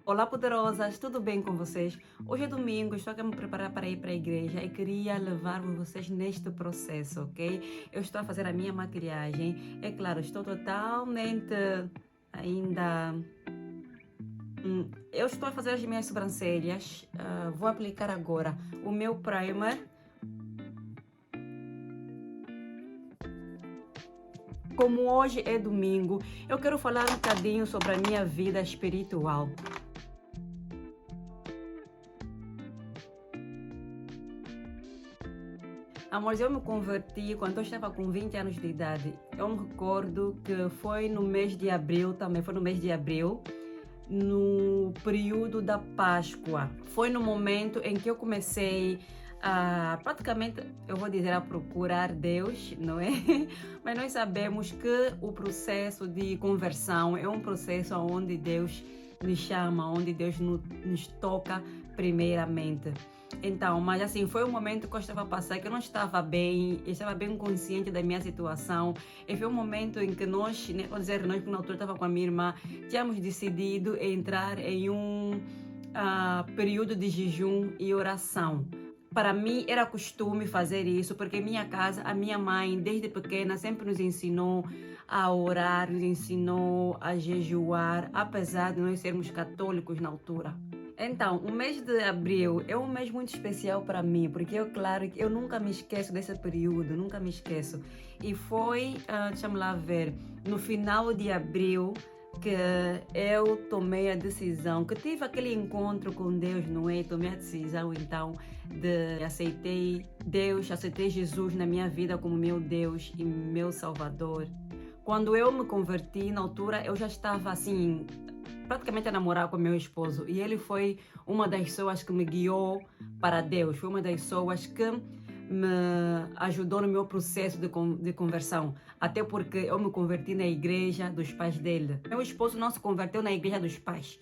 Olá, poderosas, tudo bem com vocês? Hoje é domingo, estou aqui a me preparar para ir para a igreja e queria levar vocês neste processo, ok? Eu estou a fazer a minha maquilhagem, é claro, estou totalmente ainda. Eu estou a fazer as minhas sobrancelhas, vou aplicar agora o meu primer. Como hoje é domingo, eu quero falar um bocadinho sobre a minha vida espiritual. Amores, eu me converti quando eu estava com 20 anos de idade. Eu me recordo que foi no mês de abril, também foi no mês de abril, no período da Páscoa. Foi no momento em que eu comecei a, praticamente, eu vou dizer, a procurar Deus, não é? Mas nós sabemos que o processo de conversão é um processo onde Deus nos chama, onde Deus nos toca primeiramente. Então, mas assim, foi um momento que eu estava a passar, que eu não estava bem, eu estava bem consciente da minha situação. E foi um momento em que nós, né, vou dizer, nós que na altura estava com a minha irmã, tínhamos decidido entrar em um período de jejum e oração. Para mim era costume fazer isso, porque em minha casa, a minha mãe, desde pequena, sempre nos ensinou a orar, nos ensinou a jejuar, apesar de nós sermos católicos na altura. Então, o mês de abril é um mês muito especial para mim, porque eu, claro, eu nunca me esqueço desse período, nunca me esqueço. E foi, deixa-me lá ver, no final de abril que eu tomei a decisão, que tive aquele encontro com Deus, não é? Tomei a decisão, então, de aceitei Deus, aceitei Jesus na minha vida como meu Deus e meu Salvador. Quando eu me converti, na altura, eu já estava assim, praticamente a namorar com meu esposo, e ele foi uma das pessoas que me guiou para Deus, foi uma das pessoas que me ajudou no meu processo de conversão, até porque eu me converti na igreja dos pais dele. Meu esposo não se converteu na igreja dos pais.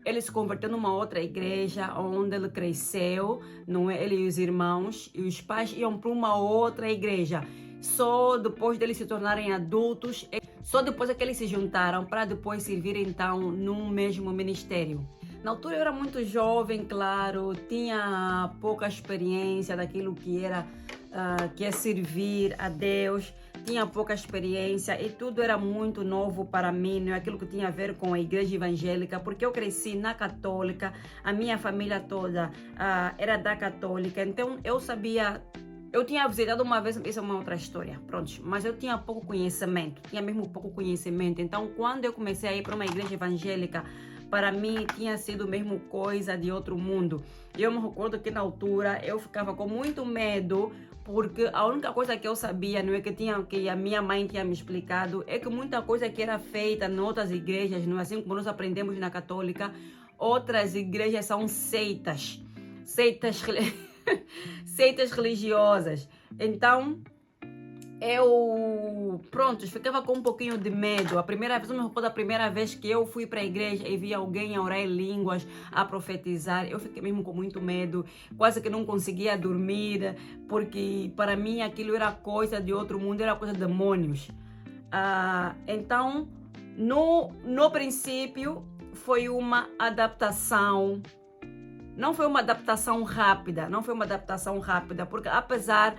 Ele se converteu numa outra igreja onde ele cresceu, não é? Ele e os irmãos, e os pais iam para uma outra igreja. Só depois deles se tornarem adultos, só depois é que eles se juntaram para depois servir então num mesmo ministério. Na altura eu era muito jovem, claro, tinha pouca experiência daquilo que é servir a Deus, tinha pouca experiência e tudo era muito novo para mim, não é? Aquilo que tinha a ver com a igreja evangélica, porque eu cresci na católica, a minha família toda era da católica, então eu sabia. Eu tinha visitado uma vez, isso é uma outra história, pronto, mas eu tinha pouco conhecimento, tinha mesmo pouco conhecimento. Então, quando eu comecei a ir para uma igreja evangélica, para mim tinha sido mesmo coisa de outro mundo. Eu me recordo que na altura eu ficava com muito medo, porque a única coisa que eu sabia, não é que a minha mãe tinha me explicado, é que muita coisa que era feita em outras igrejas, não é assim como nós aprendemos na católica, outras igrejas são seitas, seitas religiosas. Então, pronto, ficava com um pouquinho de medo. A primeira vez, eu me recordo a primeira vez que eu fui para a igreja e vi alguém a orar em línguas, a profetizar, eu fiquei mesmo com muito medo, quase que não conseguia dormir, porque para mim aquilo era coisa de outro mundo, era coisa de demônios. Então, no princípio, foi uma adaptação. Não foi uma adaptação rápida, porque apesar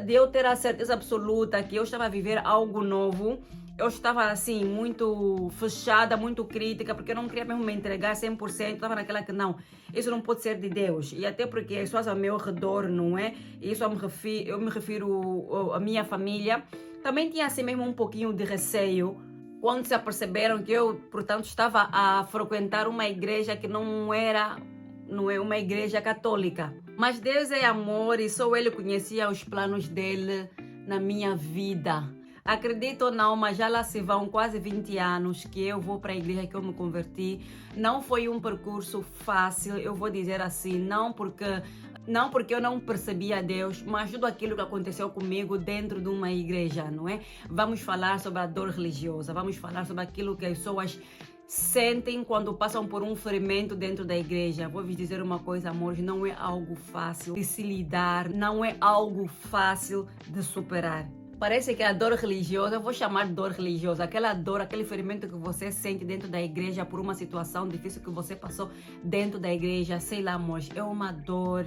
de eu ter a certeza absoluta que eu estava a viver algo novo, eu estava assim, muito fechada, muito crítica, porque eu não queria mesmo me entregar 100%, estava naquela que não, isso não pode ser de Deus, e até porque as pessoas ao meu redor, não é? E isso eu me refiro à minha família, também tinha assim mesmo um pouquinho de receio, quando se aperceberam que eu, portanto, estava a frequentar uma igreja que não é uma igreja católica. Mas Deus é amor e só Ele conhecia os planos dele na minha vida. Acredito ou não, mas já lá se vão quase 20 anos que eu vou para a igreja que eu me converti. Não foi um percurso fácil, eu vou dizer assim, não porque eu não percebia Deus, mas tudo aquilo que aconteceu comigo dentro de uma igreja, não é? Vamos falar sobre a dor religiosa, vamos falar sobre aquilo que as pessoas sentem quando passam por um ferimento dentro da igreja. Vou vos dizer uma coisa, amores, não é algo fácil de se lidar, não é algo fácil de superar. Parece que a dor religiosa, eu vou chamar de dor religiosa, aquela dor, aquele ferimento que você sente dentro da igreja por uma situação difícil que você passou dentro da igreja, sei lá, mas é uma dor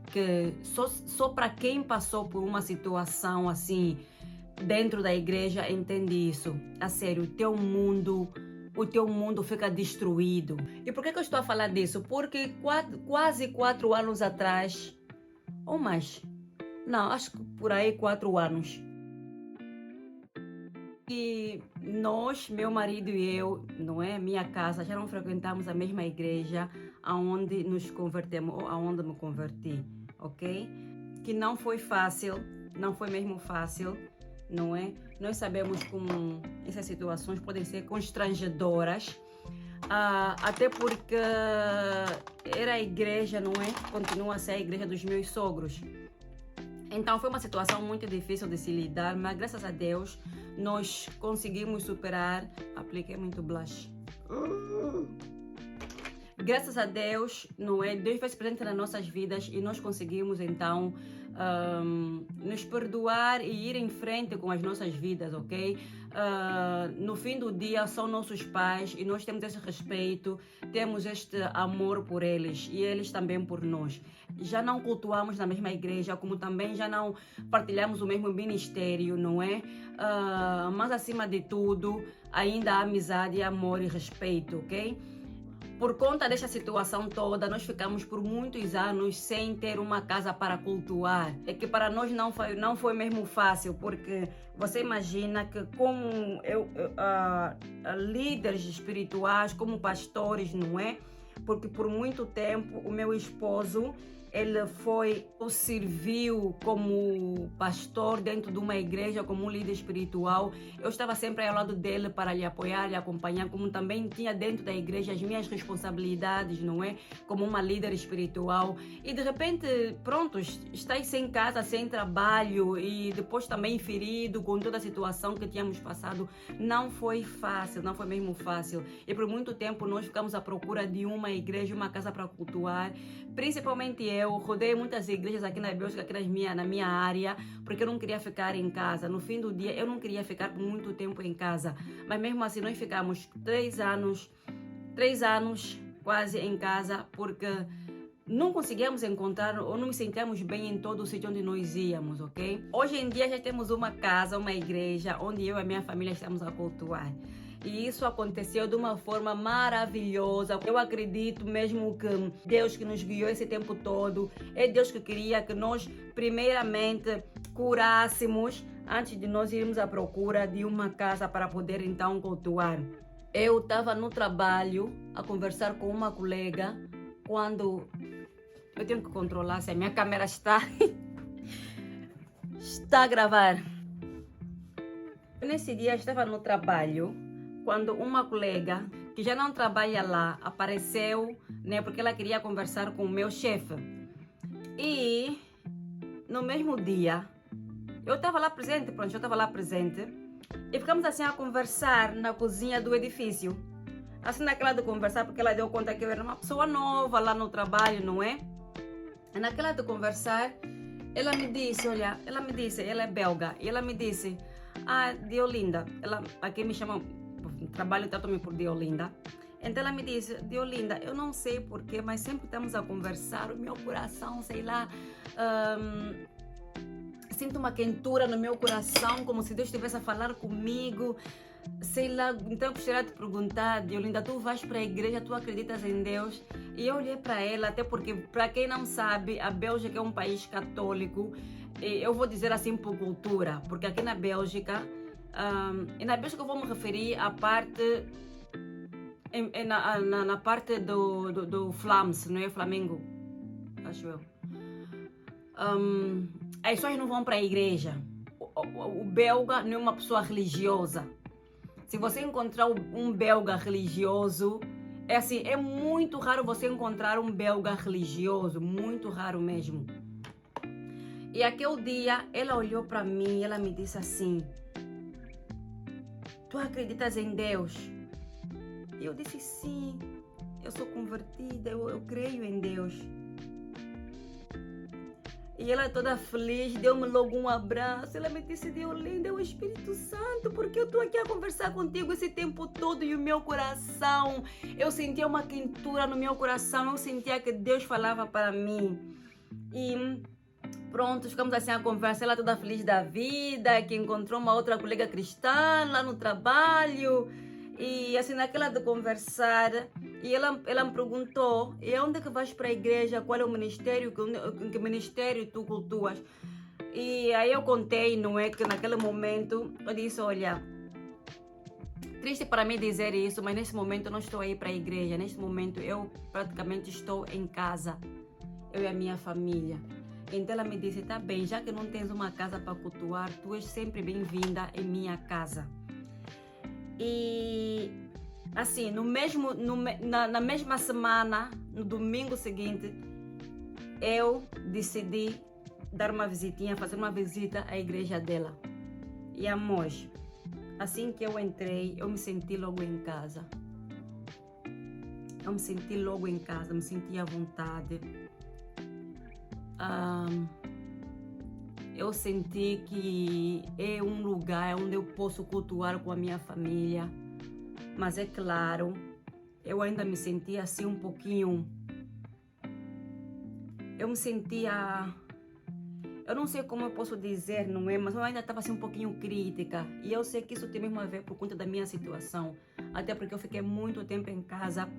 que só para quem passou por uma situação assim dentro da igreja entende isso. A sério, o teu mundo fica destruído. E por que eu estou a falar disso? Porque quase 4 anos atrás, ou mais, não, acho que por aí 4 anos, e nós, meu marido e eu, não é, minha casa, já não frequentamos a mesma igreja aonde nos convertemos, ou aonde me converti, ok? Que não foi fácil, não foi mesmo fácil, não é? Nós sabemos como essas situações podem ser constrangedoras, até porque era a igreja, não é? Continua a ser a igreja dos meus sogros. Então foi uma situação muito difícil de se lidar, mas graças a Deus nós conseguimos superar. Apliquei muito blush. Graças a Deus, não é? Deus fez presente nas nossas vidas e nós conseguimos então nos perdoar e ir em frente com as nossas vidas, ok? No fim do dia são nossos pais e nós temos esse respeito, temos este amor por eles e eles também por nós. Já não cultuamos na mesma igreja, como também já não partilhamos o mesmo ministério, não é? Mas acima de tudo, ainda há amizade, amor e respeito, ok? Por conta desta situação toda, nós ficamos por muitos anos sem ter uma casa para cultuar. É que para nós não foi mesmo fácil, porque você imagina que como líderes espirituais, como pastores, não é? Porque por muito tempo o meu esposo, ele serviu como pastor dentro de uma igreja, como um líder espiritual. Eu estava sempre ao lado dele para lhe apoiar, lhe acompanhar, como também tinha dentro da igreja as minhas responsabilidades, não é? Como uma líder espiritual. E de repente, pronto, estás sem casa, sem trabalho e depois também ferido com toda a situação que tínhamos passado. Não foi fácil, não foi mesmo fácil. E por muito tempo nós ficamos à procura de uma igreja, uma casa para cultuar. Principalmente eu rodei muitas igrejas aqui na Bélgica, aqui na minha área, porque eu não queria ficar em casa. No fim do dia, eu não queria ficar por muito tempo em casa. Mas mesmo assim, nós ficamos 3 anos quase em casa, porque não conseguíamos encontrar ou não nos sentíamos bem em todo o sítio onde nós íamos, ok? Hoje em dia já temos uma casa, uma igreja, onde eu e a minha família estamos a cultuar. E isso aconteceu de uma forma maravilhosa. Eu acredito mesmo que Deus que nos guiou esse tempo todo, é Deus que queria que nós primeiramente curássemos antes de nós irmos à procura de uma casa para poder então cultuar. Eu estava no trabalho a conversar com uma colega quando eu tenho que controlar se a minha câmera está a gravar. Nesse dia eu estava no trabalho quando uma colega que já não trabalha lá apareceu, né, porque ela queria conversar com o meu chefe. E no mesmo dia eu estava lá presente, e ficamos assim a conversar na cozinha do edifício. Assim naquela de conversar, porque ela deu conta que eu era uma pessoa nova lá no trabalho, não é? E naquela de conversar, ela me disse, ela é belga, e ela me disse, Diolinda, ela aqui me chama, trabalho trata-me por Diolinda. Então ela me disse, Diolinda, eu não sei porquê, mas sempre estamos a conversar, o meu coração, sei lá, sinto uma quentura no meu coração, como se Deus estivesse a falar comigo, sei lá. Então eu gostaria de perguntar, Diolinda, tu vais para a igreja, tu acreditas em Deus? E eu olhei para ela, até porque, para quem não sabe, a Bélgica é um país católico, e eu vou dizer assim por cultura, porque aqui na Bélgica, e na Bélgica eu vou me referir à parte, na parte do Flams, não é? Flamengo, acho eu. As pessoas não vão para a igreja. O belga não é uma pessoa religiosa. Se você encontrar um belga religioso, é assim, é muito raro você encontrar um belga religioso, muito raro mesmo. E aquele dia, ela olhou para mim e ela me disse assim, tu acreditas em Deus? E eu disse, sim, eu sou convertida, eu creio em Deus. E ela toda feliz, deu-me logo um abraço. Ela me disse, Deolinda, é o Espírito Santo, porque eu estou aqui a conversar contigo esse tempo todo e o meu coração, eu sentia uma quentura no meu coração, eu sentia que Deus falava para mim. E pronto, ficamos assim a conversar, ela toda feliz da vida, que encontrou uma outra colega cristã lá no trabalho. E assim, naquela de conversar, e ela me perguntou, e onde é que vais para a igreja? Qual é o ministério? Que ministério tu cultuas? E aí eu contei, não é, que naquele momento eu disse, olha, triste para mim dizer isso, mas nesse momento eu não estou aí para a igreja. Neste momento eu praticamente estou em casa, eu e a minha família. Então ela me disse, tá bem, já que não tens uma casa para cultuar, tu és sempre bem-vinda em minha casa. E assim, na mesma semana, no domingo seguinte, eu decidi dar uma visitinha, fazer uma visita à igreja dela. E amores, assim que eu entrei, eu me senti logo em casa. Eu me senti logo em casa, me senti à vontade. Eu senti que é um lugar onde eu posso cultuar com a minha família. Mas é claro, eu ainda me sentia assim um pouquinho... Eu me sentia... Eu não sei como eu posso dizer, não é? Mas eu ainda estava assim um pouquinho crítica. E eu sei que isso tem mesmo a ver por conta da minha situação. Até porque eu fiquei muito tempo em casa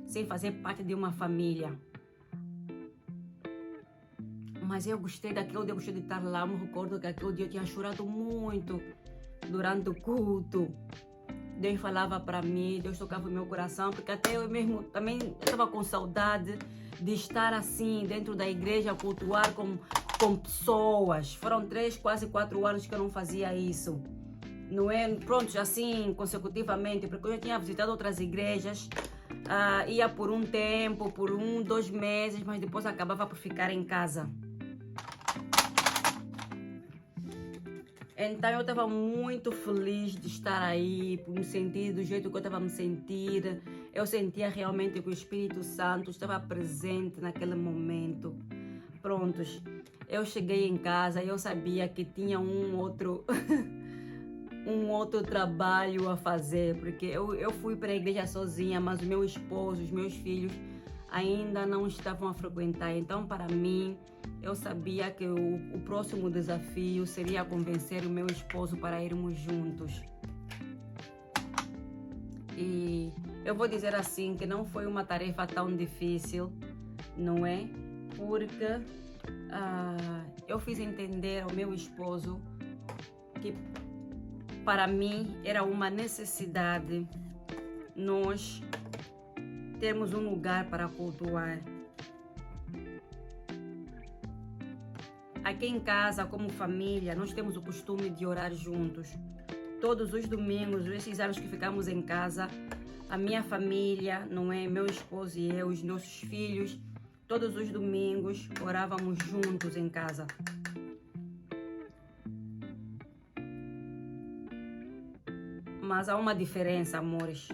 sem fazer parte de uma família. Mas eu gostei daquele dia, eu gostei de estar lá. Eu me recordo que aquele dia eu tinha chorado muito durante o culto. Deus falava para mim, Deus tocava o meu coração, porque até eu mesmo também estava com saudade de estar assim dentro da igreja, cultuar com pessoas. Foram 3, quase 4 anos que eu não fazia isso. Não é? Pronto, assim consecutivamente, porque eu já tinha visitado outras igrejas, ia por um tempo, por 1, 2 meses, mas depois acabava por ficar em casa. Então eu estava muito feliz de estar aí, por me sentir do jeito que eu estava a me sentir. Eu sentia realmente que o Espírito Santo estava presente naquele momento. Prontos, eu cheguei em casa e eu sabia que tinha um outro trabalho a fazer, porque eu fui para a igreja sozinha, mas o meu esposo, os meus filhos ainda não estavam a frequentar. Então, para mim, eu sabia que o próximo desafio seria convencer o meu esposo para irmos juntos. E eu vou dizer assim, que não foi uma tarefa tão difícil, não é? Porque eu fiz entender ao meu esposo que para mim era uma necessidade nós termos um lugar para cultuar. Aqui em casa, como família, nós temos o costume de orar juntos. Todos os domingos, esses anos que ficamos em casa, a minha família, não é? Meu esposo e eu, os nossos filhos, todos os domingos orávamos juntos em casa. Mas há uma diferença, amores.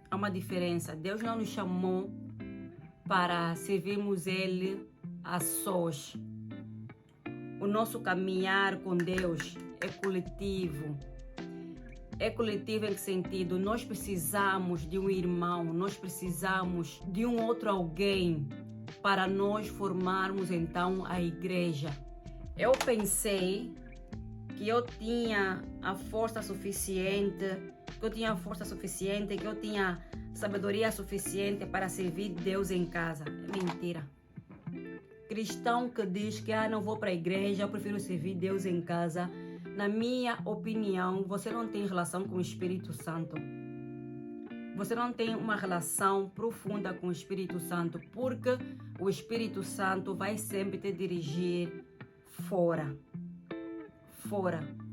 Há uma diferença. Deus não nos chamou para servirmos Ele a sós. O nosso caminhar com Deus é coletivo. É coletivo em que sentido? Nós precisamos de um irmão, nós precisamos de um outro alguém para nós formarmos então a igreja. Eu pensei que eu tinha a força suficiente, que eu tinha sabedoria suficiente para servir Deus em casa. É mentira. Cristão que diz que não vou para a igreja, eu prefiro servir Deus em casa. Na minha opinião, você não tem relação com o Espírito Santo. Você não tem uma relação profunda com o Espírito Santo, porque o Espírito Santo vai sempre te dirigir fora.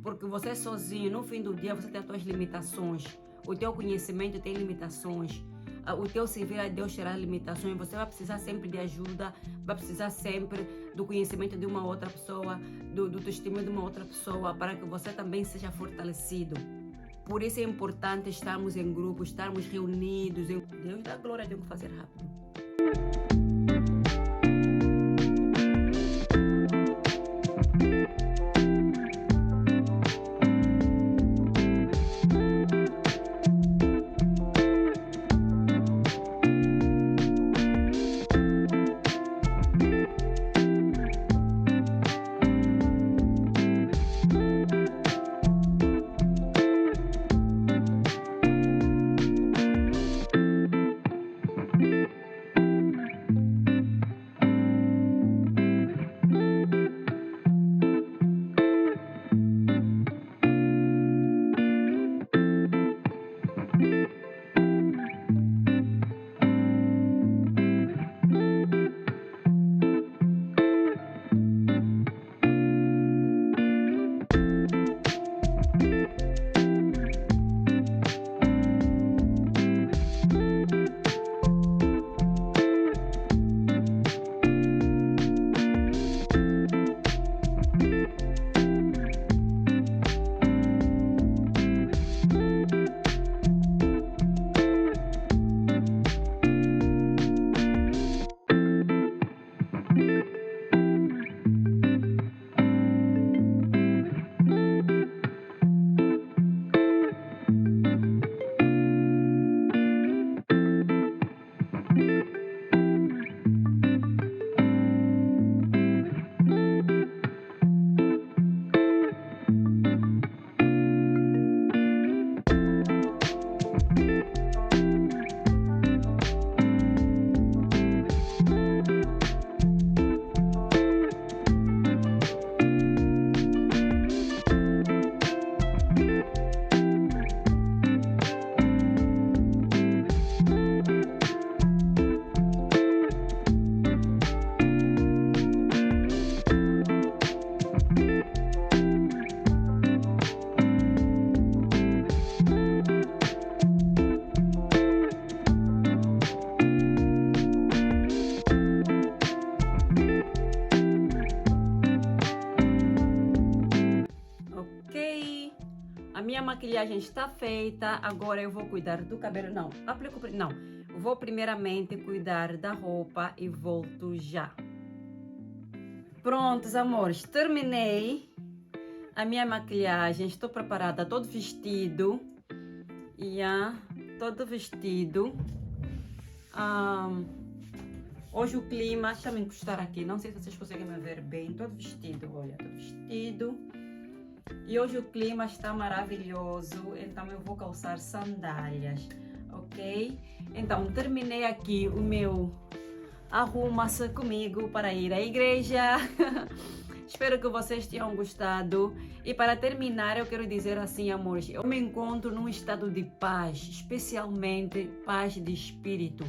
Porque você sozinho, no fim do dia, você tem as suas limitações. O teu conhecimento tem limitações. O teu servir a Deus terá limitações. Você vai precisar sempre de ajuda, vai precisar sempre do conhecimento de uma outra pessoa, do testemunho de uma outra pessoa, para que você também seja fortalecido. Por isso é importante estarmos em grupo, estarmos reunidos. Deus dá glória, tenho que fazer rápido. maquiagem está feita, agora eu vou cuidar do cabelo. Não, não. Vou primeiramente cuidar da roupa e volto já. Prontos, amores, terminei a minha maquiagem. Estou preparada, todo vestido. Todo vestido. Hoje o clima, deixa eu me encostar aqui, não sei se vocês conseguem me ver bem. Todo vestido, olha, todo vestido. E hoje o clima está maravilhoso, então eu vou calçar sandálias, ok? Então terminei aqui o meu arruma-se comigo para ir à igreja. Espero que vocês tenham gostado. E para terminar, eu quero dizer assim, amores, eu me encontro num estado de paz, especialmente paz de espírito.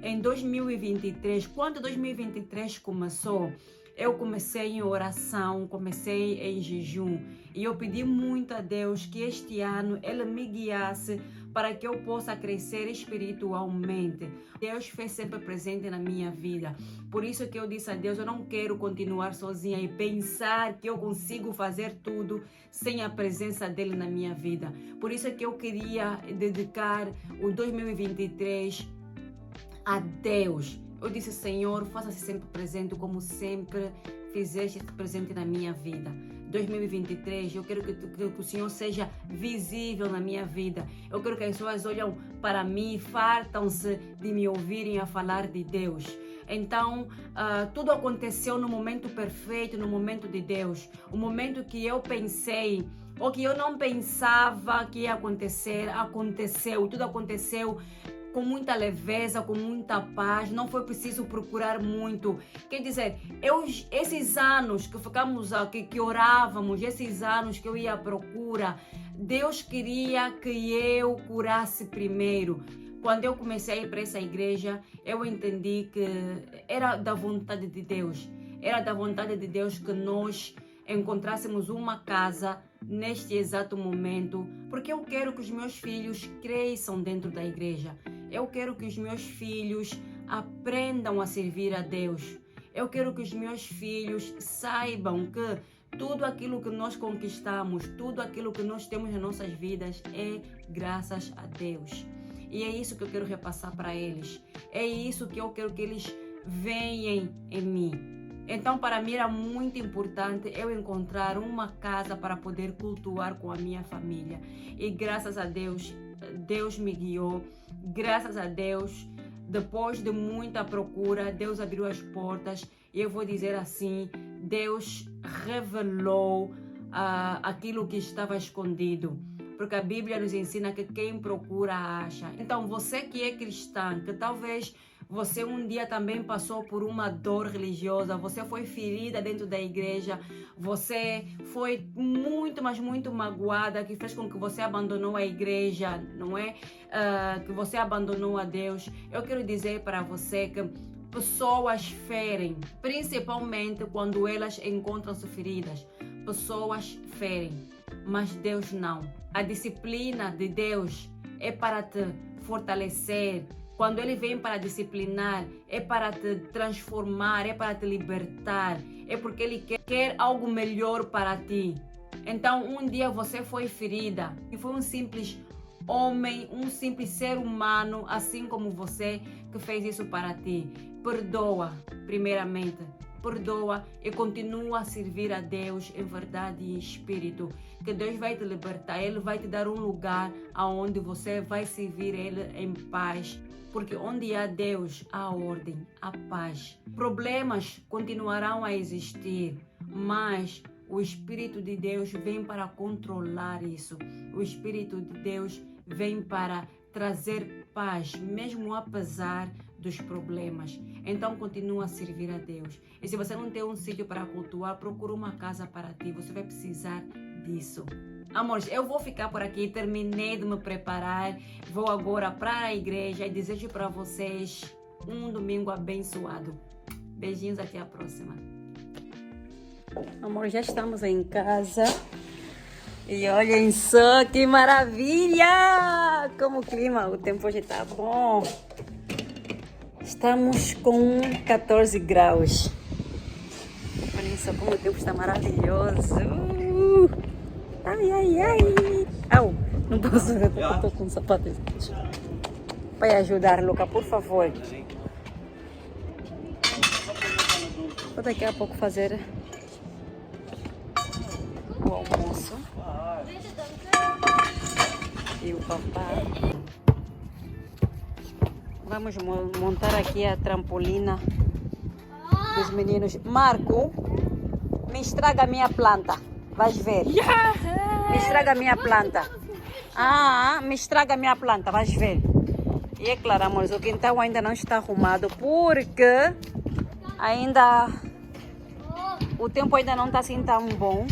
Em 2023, quando 2023 começou, eu comecei em oração, comecei em jejum e eu pedi muito a Deus que este ano Ele me guiasse para que eu possa crescer espiritualmente. Deus fez sempre presente na minha vida. Por isso que eu disse a Deus, eu não quero continuar sozinha e pensar que eu consigo fazer tudo sem a presença dEle na minha vida. Por isso que eu queria dedicar o 2023 a Deus. Eu disse, Senhor, faça-se sempre presente como sempre fizeste presente na minha vida. 2023, eu quero que o Senhor seja visível na minha vida. Eu quero que as pessoas olham para mim, fartam-se de me ouvirem a falar de Deus. Então, tudo aconteceu no momento perfeito, no momento de Deus. O momento que eu pensei, ou que eu não pensava que ia acontecer, aconteceu. Tudo aconteceu com muita leveza, com muita paz, não foi preciso procurar muito. Quer dizer, esses anos que ficamos aqui, que orávamos, esses anos que eu ia à procura, Deus queria que eu curasse primeiro. Quando eu comecei a ir para essa igreja, eu entendi que era da vontade de Deus. Era da vontade de Deus que nós encontrássemos uma casa neste exato momento, porque eu quero que os meus filhos cresçam dentro da igreja. Eu quero que os meus filhos aprendam a servir a Deus. Eu quero que os meus filhos saibam que tudo aquilo que nós conquistamos, tudo aquilo que nós temos nas nossas vidas é graças a Deus. E é isso que eu quero repassar para eles. É isso que eu quero que eles venham em mim. Então, para mim era muito importante eu encontrar uma casa para poder cultuar com a minha família. E graças a Deus, Deus me guiou. Graças a Deus, depois de muita procura, Deus abriu as portas. E eu vou dizer assim, Deus revelou aquilo que estava escondido. Porque a Bíblia nos ensina que quem procura acha. Então, você que é cristã, que talvez você um dia também passou por uma dor religiosa, você foi ferida dentro da igreja, você foi muito, mas muito magoada, que fez com que você abandonou a igreja, não é? Que você abandonou a Deus. Eu quero dizer para você que pessoas ferem, principalmente quando elas encontram-se feridas. Pessoas ferem, mas Deus não. A disciplina de Deus é para te fortalecer. Quando Ele vem para disciplinar, é para te transformar, é para te libertar. É porque Ele quer algo melhor para ti. Então, um dia você foi ferida e foi um simples homem, um simples ser humano, assim como você, que fez isso para ti. Perdoa, primeiramente. Perdoa e continua a servir a Deus em verdade e espírito. Que Deus vai te libertar, Ele vai te dar um lugar onde você vai servir Ele em paz. Porque onde há Deus, há ordem, há paz. Problemas continuarão a existir, mas o Espírito de Deus vem para controlar isso. O Espírito de Deus vem para trazer paz, mesmo apesar dos problemas. Então continua a servir a Deus. E se você não tem um sítio para cultuar, procura uma casa para ti. Você vai precisar disso. Amores, eu vou ficar por aqui. Terminei de me preparar. Vou agora para a igreja e desejo para vocês um domingo abençoado. Beijinhos, até a próxima. Amor, já estamos em casa. E olhem só que maravilha! Como o clima, o tempo hoje tá bom. Estamos com 14 graus. Olhem só como o tempo está maravilhoso. Ai, ai, ai. Au. Não posso, eu estou com sapatos. Vai ajudar, Luca, por favor. Vou daqui a pouco fazer o almoço. E o papá. Vamos montar aqui a trampolina dos meninos. Marco, me estraga a minha planta. Vais ver. Me estraga a minha planta. Me estraga a minha planta. Vais ver. E é claro, amores, o quintal ainda não está arrumado porque ainda o tempo ainda não está assim tão bom.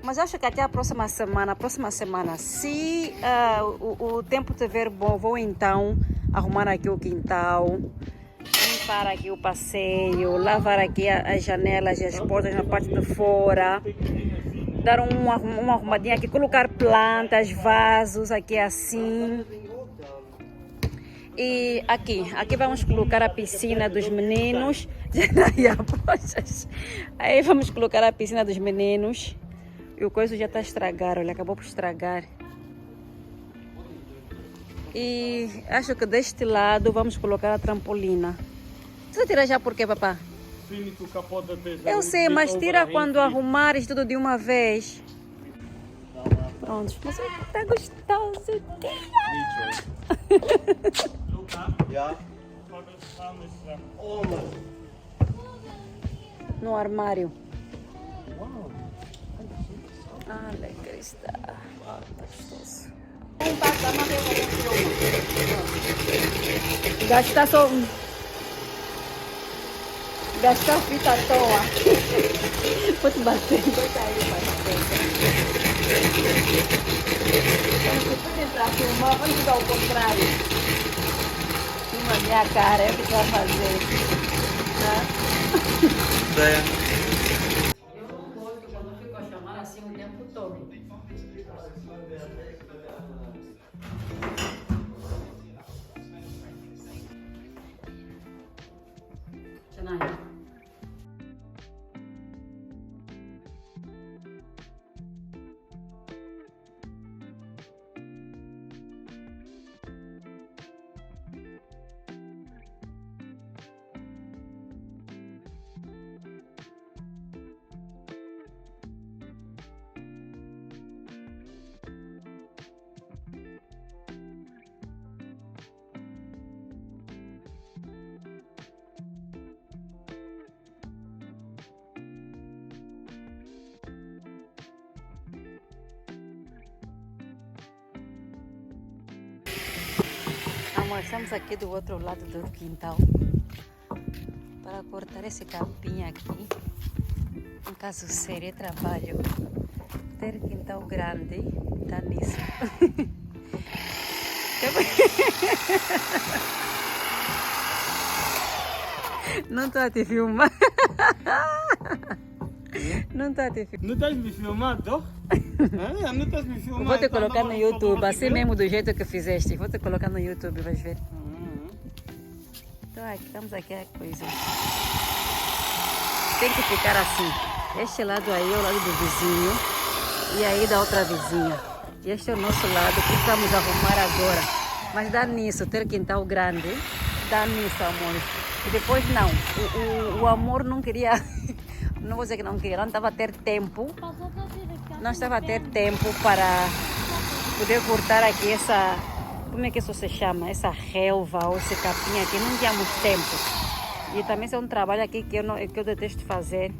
Mas acho que até a próxima semana, se o tempo estiver bom, vou então arrumar aqui o quintal, limpar aqui o passeio, lavar aqui as janelas e as portas na parte de fora, dar uma arrumadinha aqui, colocar plantas, vasos aqui assim. E aqui vamos colocar a piscina dos meninos. Aí vamos colocar a piscina dos meninos. E o coisa já está estragado, ele acabou por estragar. E acho que deste lado vamos colocar a trampolina. Você tira já por quê, papá? Eu sei, mas tira quando arrumares tudo de uma vez. Pronto, mas está gostoso. No armário. Legal está. Gostoso. Gastar fita à toa. Vou te bater. Vou sair para tentar filmar, vamos dar o contrário. Filma a minha cara, é o que tu vai fazer. Eu não gosto quando fico a chamar assim o tempo todo. Janaya. Amor, estamos aqui do outro lado do quintal para cortar esse capim aqui. Um caso sério, é trabalho. Ter quintal grande dá nisso. Não estou a te filmar. Não estou a te filmar. Não estás me filmando? Não estás me filmando? Vou te colocar no YouTube, assim mesmo do jeito que fizeste. Vou te colocar no YouTube, vais ver. Então aqui, estamos aqui a coisa. Tem que ficar assim. Este lado aí é o lado do vizinho. E aí da outra vizinha. E este é o nosso lado que estamos a arrumar agora. Mas dá nisso, ter quintal grande. Dá nisso, amor. E depois não. O amor não queria... Não vou dizer que não queria, não estava a ter tempo. Não estava a ter tempo para poder cortar aqui essa... Como é que isso se chama? Essa relva ou esse capim aqui. Não tínhamos tempo. E também isso é um trabalho aqui que eu detesto fazer.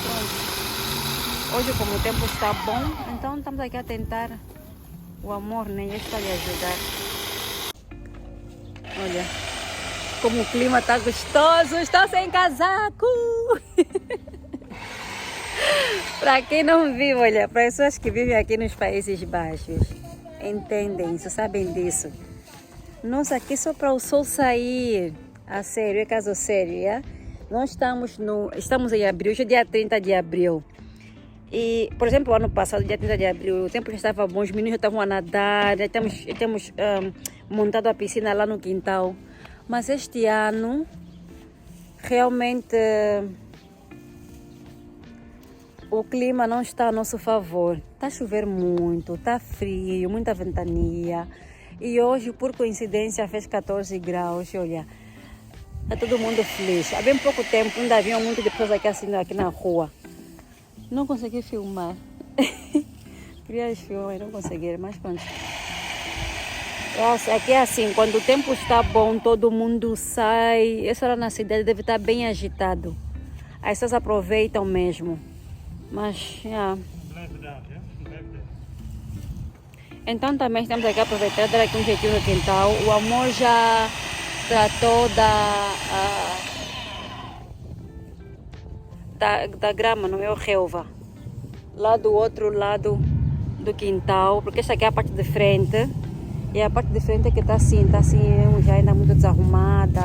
Pronto. Hoje, como o tempo está bom, então estamos aqui a tentar o amor, né? E está lhe ajudar. Olha, como o clima está gostoso. Estou sem casaco. Para quem não vive, olha, para pessoas que vivem aqui nos Países Baixos, entendem isso, sabem disso. Nossa, aqui só para o sol sair. A sério, é caso sério, é? Nós estamos em abril, hoje é dia 30 de abril. E, por exemplo, ano passado, dia 30 de abril, o tempo já estava bom, os meninos já estavam a nadar, já temos montado a piscina lá no quintal. Mas este ano, realmente, O clima não está a nosso favor. Está a chover muito, está frio, muita ventania. E hoje, por coincidência, fez 14 graus. Olha, está todo mundo feliz. Há bem pouco tempo ainda havia muito de pessoas aqui assim, aqui na rua. Não consegui filmar. Queria filmar e não consegui, mas pronto. Aqui é assim, quando o tempo está bom, todo mundo sai. Essa hora na cidade deve estar bem agitado. As pessoas aproveitam mesmo. Mas, então também estamos aqui a aproveitar, dar aqui um jeitinho no quintal. O amor já tratou da grama, não é o relva. Lá do outro lado do quintal, porque esta aqui é a parte de frente. E a parte de frente é que está assim, já ainda muito desarrumada.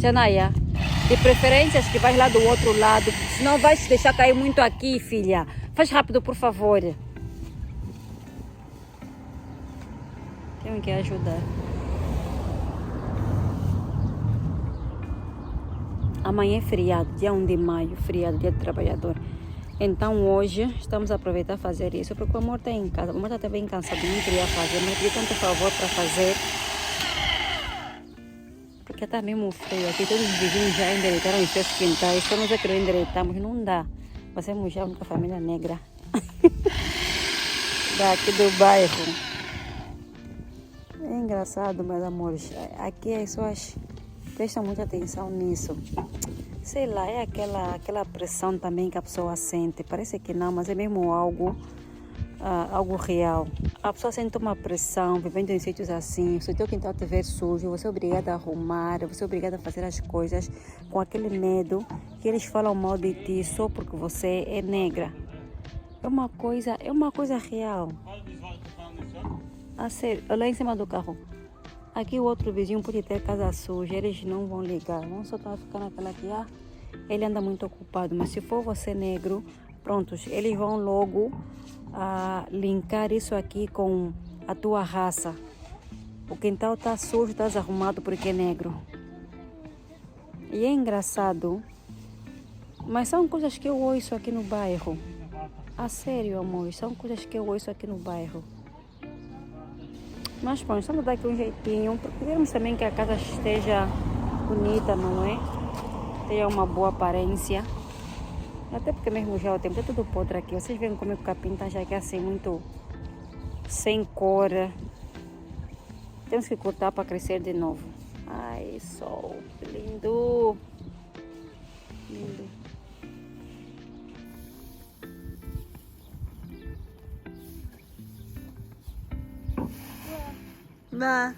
Xanaia, de preferência que vais lá do outro lado, senão vais te deixar cair muito aqui, filha. Faz rápido, por favor. Tenho que ajudar. Amanhã é feriado, dia 1 de maio, feriado, dia do trabalhador. Então hoje estamos a aproveitar fazer isso, porque o amor está em casa. O amor está bem cansado, não queria fazer, mas pedi tanto favor para fazer. Porque está mesmo feio aqui, todos os vizinhos já endireitaram os seus quintais, só nós é que não endireitamos, não dá. Nós somos já a única família negra daqui do bairro. É engraçado, meus amores, aqui as pessoas prestam muita atenção nisso. Sei lá, é aquela pressão também que a pessoa sente. Parece que não, mas é mesmo algo real. A pessoa sente uma pressão, vivendo em sítios assim. Se o teu quintal estiver sujo, você é obrigada a arrumar, você é obrigada a fazer as coisas com aquele medo que eles falam mal de ti só porque você é negra. É uma coisa real. A sério, lá em cima do carro. Aqui o outro vizinho pode ter casa suja, eles não vão ligar, vão só estar ficando naquela aqui, ele anda muito ocupado, mas se for você negro, prontos, eles vão logo linkar isso aqui com a tua raça. O quintal está sujo, está desarrumado porque é negro. E é engraçado, mas são coisas que eu ouço aqui no bairro. A sério, amor, são coisas que eu ouço aqui no bairro. Mas pronto, estamos a dar aqui um jeitinho, porque queremos também que a casa esteja bonita, não é? Tenha uma boa aparência. Até porque mesmo já o tempo é tudo podre aqui. Vocês veem como o capim está já aqui assim, muito sem cor. Temos que cortar para crescer de novo. Ai, sol, lindo. Lindo. Vá.